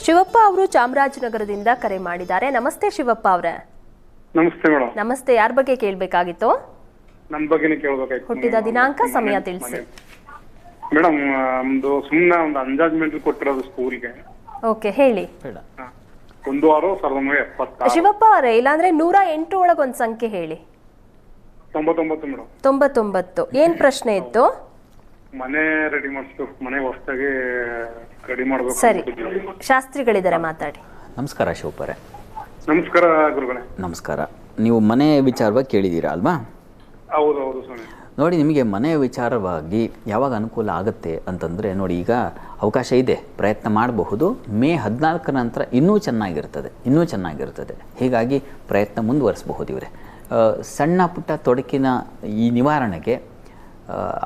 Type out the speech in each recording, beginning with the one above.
ಶಿವಪ್ಪ ಅವರು ಚಾಮರಾಜನಗರದಿಂದ ಕರೆ ಮಾಡಿದ್ದಾರೆ. ನಮಸ್ತೆ ಶಿವಪ್ಪ ಅವರೇ. ನಮಸ್ತೆ ಮೇಡಮ್. ನಮಸ್ತೆ. ಯಾರ ಬಗ್ಗೆ ಕೇಳಬೇಕಾಗಿತ್ತು? ನನ್ನ ಬಗ್ಗೆನೇ ಕೇಳಬೇಕಾಗಿತ್ತು. ಹುಟ್ಟಿದ ದಿನಾಂಕ, ಸಮಯ ತಿಳಿಸಿ. ಮೇಡಮ್, ನಮ್ದು ಸುಮ್ಮನೆ ಒಂದು ಅಂದಾಜ್ಮೆಂಟ್ ಕೊಟ್ಟಿರೋದು ಸ್ಕೂಲ್ಗೆ. ಓಕೆ, ಹೇಳಿ. 1/6/1970. ಶಿವಪ್ಪ ಅವರೇ, ಇಲ್ಲಾಂದ್ರೆ 108 ಒಳಗೆ ಒಂದು ಸಂಖ್ಯೆ ಹೇಳಿ. 99 ಮೇಡಮ್. 99. ಏನ್ ಪ್ರಶ್ನೆ ಇತ್ತು? ಮನೆ ರೆಡಿ ಮಾಡಿಸ್ಬೇಕು, ಮನೆ ಹೊಸದಾಗಿ ರೆಡಿ ಮಾಡಬೇಕು. ಸರಿ, ಶಾಸ್ತ್ರಿಗಳಿದ್ದಾರೆ, ಮಾತಾಡಿ. ನಮಸ್ಕಾರ ಶಿವಪ್ಪರೇ. ನಮಸ್ಕಾರ ಗುರುಗಳೇ. ನಮಸ್ಕಾರ. ನೀವು ಮನೆ ವಿಚಾರವಾಗಿ ಕೇಳಿದ್ದೀರಾ ಅಲ್ವಾ? ಹೌದು ಹೌದು ಸ್ವಾಮಿ. ನೋಡಿ, ನಿಮಗೆ ಮನೆ ವಿಚಾರವಾಗಿ ಯಾವಾಗ ಅನುಕೂಲ ಆಗುತ್ತೆ ಅಂತಂದರೆ, ನೋಡಿ ಈಗ ಅವಕಾಶ ಇದೆ, ಪ್ರಯತ್ನ ಮಾಡಬಹುದು. ಮೇ 14 ನಂತರ ಇನ್ನೂ ಚೆನ್ನಾಗಿರ್ತದೆ. ಹೀಗಾಗಿ ಪ್ರಯತ್ನ ಮುಂದುವರಿಸಬಹುದು. ಇವರೇ ಸಣ್ಣ ಪುಟ್ಟ ತೊಡಕಿನ ಈ ನಿವಾರಣೆಗೆ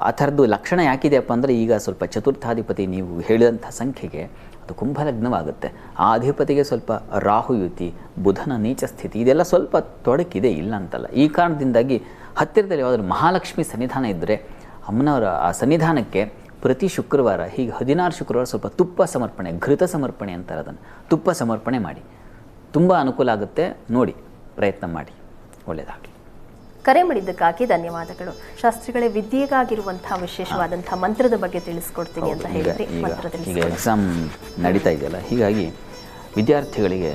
ಆ ಥರದ್ದು ಲಕ್ಷಣ ಯಾಕಿದೆಯಪ್ಪ ಅಂದರೆ, ಈಗ ಸ್ವಲ್ಪ ಚತುರ್ಥಾಧಿಪತಿ ನೀವು ಹೇಳಿದಂಥ ಸಂಖ್ಯೆಗೆ ಅದು ಕುಂಭಲಗ್ನವಾಗುತ್ತೆ. ಆ ಅಧಿಪತಿಗೆ ಸ್ವಲ್ಪ ರಾಹುಯುತಿ, ಬುಧನ ನೀಚ ಸ್ಥಿತಿ, ಇದೆಲ್ಲ ಸ್ವಲ್ಪ ತೊಡಕಿದೆ, ಇಲ್ಲ ಅಂತಲ್ಲ. ಈ ಕಾರಣದಿಂದಾಗಿ ಹತ್ತಿರದಲ್ಲಿ ಯಾವುದಾದ್ರು ಮಹಾಲಕ್ಷ್ಮಿ ಸನ್ನಿಧಾನ ಇದ್ದರೆ ಅಮ್ಮನವರ ಆ ಸನ್ನಿಧಾನಕ್ಕೆ ಪ್ರತಿ ಶುಕ್ರವಾರ, ಹೀಗೆ 16 ಶುಕ್ರವಾರ ಸ್ವಲ್ಪ ತುಪ್ಪ ಸಮರ್ಪಣೆ, ಘೃತ ಸಮರ್ಪಣೆ ಅಂತಾರೆ ಅದನ್ನು, ತುಪ್ಪ ಸಮರ್ಪಣೆ ಮಾಡಿ. ತುಂಬ ಅನುಕೂಲ ಆಗುತ್ತೆ. ನೋಡಿ, ಪ್ರಯತ್ನ ಮಾಡಿ, ಒಳ್ಳೆಯದಾಗಲಿ. ಕರೆ ಮಾಡಿದ್ದಕ್ಕಾಗಿ ಧನ್ಯವಾದಗಳು. ಶಾಸ್ತ್ರಿಗಳೇ, ವಿದ್ಯೆಗಾಗಿರುವಂತಹ ವಿಶೇಷವಾದಂತಹ ಮಂತ್ರದ ಬಗ್ಗೆ ತಿಳಿಸ್ಕೊಡ್ತೀನಿ ಅಂತ ಹೇಳಿದ್ರಿ. ಈಗ ಎಕ್ಸಾಮ್ ನಡೀತಾ ಇದೆಯಲ್ಲ, ಹೀಗಾಗಿ ವಿದ್ಯಾರ್ಥಿಗಳಿಗೆ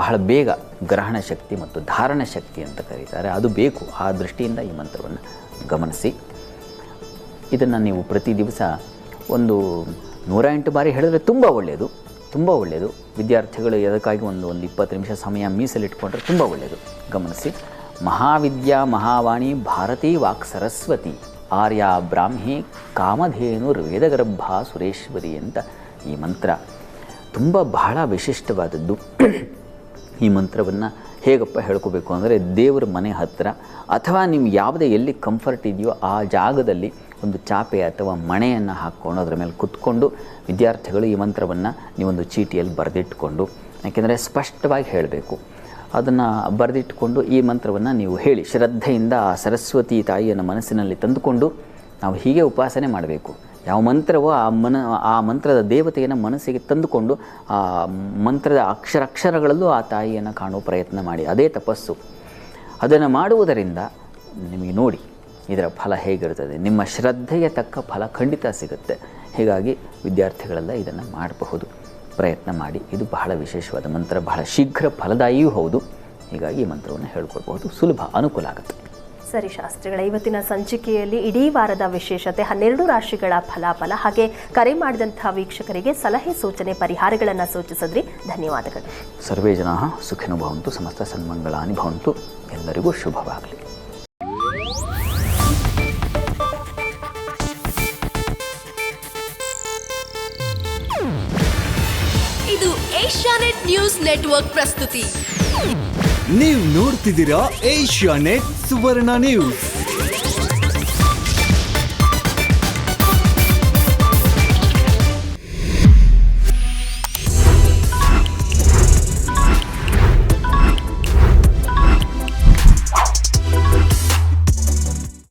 ಬಹಳ ಬೇಗ ಗ್ರಹಣ ಶಕ್ತಿ ಮತ್ತು ಧಾರಣ ಶಕ್ತಿ ಅಂತ ಕರೀತಾರೆ, ಅದು ಬೇಕು. ಆ ದೃಷ್ಟಿಯಿಂದ ಈ ಮಂತ್ರವನ್ನು ಗಮನಿಸಿ. ಇದನ್ನು ನೀವು ಪ್ರತಿ ದಿವಸ ಒಂದು 108 ಬಾರಿ ಹೇಳಿದ್ರೆ ತುಂಬ ಒಳ್ಳೆಯದು. ವಿದ್ಯಾರ್ಥಿಗಳು ಅದಕ್ಕಾಗಿ ಒಂದು 20 ನಿಮಿಷ ಸಮಯ ಮೀಸಲಿಟ್ಕೊಂಡ್ರೆ ತುಂಬ ಒಳ್ಳೆಯದು. ಗಮನಿಸಿ. ಮಹಾವಿದ್ಯಾ ಮಹಾವಾಣಿ ಭಾರತೀ ವಾಕ್ ಸರಸ್ವತಿ ಆರ್ಯ ಬ್ರಾಹ್ಮಿ ಕಾಮಧೇನು ವೇದಗರ್ಭ ಸುರೇಶ್ವರಿ ಅಂತ ಈ ಮಂತ್ರ ಬಹಳ ವಿಶಿಷ್ಟವಾದದ್ದು. ಈ ಮಂತ್ರವನ್ನು ಹೇಗಪ್ಪ ಹೇಳ್ಕೋಬೇಕು ಅಂದರೆ, ದೇವರ ಮನೆ ಹತ್ತಿರ ಅಥವಾ ನೀವು ಯಾವುದೇ ಎಲ್ಲಿ ಕಂಫರ್ಟ್ ಇದೆಯೋ ಆ ಜಾಗದಲ್ಲಿ ಒಂದು ಚಾಪೆ ಅಥವಾ ಮಣೆಯನ್ನು ಹಾಕ್ಕೊಂಡು ಅದರ ಮೇಲೆ ಕುತ್ಕೊಂಡು ವಿದ್ಯಾರ್ಥಿಗಳು ಈ ಮಂತ್ರವನ್ನು ನೀವೊಂದು ಚೀಟಿಯಲ್ಲಿ ಬರೆದಿಟ್ಕೊಂಡು, ಯಾಕೆಂದರೆ ಸ್ಪಷ್ಟವಾಗಿ ಹೇಳಬೇಕು, ಅದನ್ನು ಬರೆದಿಟ್ಟುಕೊಂಡು ಈ ಮಂತ್ರವನ್ನು ನೀವು ಹೇಳಿ ಶ್ರದ್ಧೆಯಿಂದ ಆ ಸರಸ್ವತಿ ತಾಯಿಯನ್ನು ಮನಸ್ಸಿನಲ್ಲಿ ತಂದುಕೊಂಡು ನಾವು ಹೀಗೆ ಉಪಾಸನೆ ಮಾಡಬೇಕು. ಯಾವ ಮಂತ್ರವೋ ಆ ಮಂತ್ರದ ದೇವತೆಯನ್ನು ಮನಸ್ಸಿಗೆ ತಂದುಕೊಂಡು ಆ ಮಂತ್ರದ ಅಕ್ಷರಗಳಲ್ಲೂ ಆ ತಾಯಿಯನ್ನು ಕಾಣುವ ಪ್ರಯತ್ನ ಮಾಡಿ. ಅದೇ ತಪಸ್ಸು. ಅದನ್ನು ಮಾಡುವುದರಿಂದ ನಿಮಗೆ ನೋಡಿ ಇದರ ಫಲ ಹೇಗಿರುತ್ತದೆ. ನಿಮ್ಮ ಶ್ರದ್ಧೆಗೆ ತಕ್ಕ ಫಲ ಖಂಡಿತ ಸಿಗುತ್ತೆ. ಹೀಗಾಗಿ ವಿದ್ಯಾರ್ಥಿಗಳೆಲ್ಲ ಇದನ್ನು ಮಾಡಬಹುದು. ಪ್ರಯತ್ನ ಮಾಡಿ. ಇದು ಬಹಳ ವಿಶೇಷವಾದ ಮಂತ್ರ, ಬಹಳ ಶೀಘ್ರ ಫಲದಾಯಿಯೂ ಹೌದು. ಹೀಗಾಗಿ ಈ ಮಂತ್ರವನ್ನು ಹೇಳ್ಕೊಳ್ಬಹುದು, ಸುಲಭ, ಅನುಕೂಲ ಆಗುತ್ತೆ. ಸರಿ ಶಾಸ್ತ್ರಿಗಳ, ಇವತ್ತಿನ ಸಂಚಿಕೆಯಲ್ಲಿ ಇಡೀ ವಾರದ ವಿಶೇಷತೆ, 12 ರಾಶಿಗಳ ಫಲಾಫಲ, ಹಾಗೆ ಕರೆ ಮಾಡಿದಂತಹ ವೀಕ್ಷಕರಿಗೆ ಸಲಹೆ ಸೂಚನೆ ಪರಿಹಾರಗಳನ್ನು ಸೂಚಿಸಿದ್ರಿ. ಧನ್ಯವಾದಗಳು. ಸರ್ವೇ ಜನಾಃ ಸುಖಿನೋ ಭವಂತು, ಸಮಸ್ತ ಸನ್ಮಂಗಳಾನಿ ಭವಂತು. ಎಲ್ಲರಿಗೂ ಶುಭವಾಗಲಿ. ಇದು ಏಷ್ಯಾನೆಟ್ ನ್ಯೂಸ್ ನೆಟ್ವರ್ಕ್ ಪ್ರಸ್ತುತಿ. ನೀವು ನೋಡ್ತಿದ್ದೀರಾ ಏಷ್ಯಾನೆಟ್ ಸುವರ್ಣ ನ್ಯೂಸ್.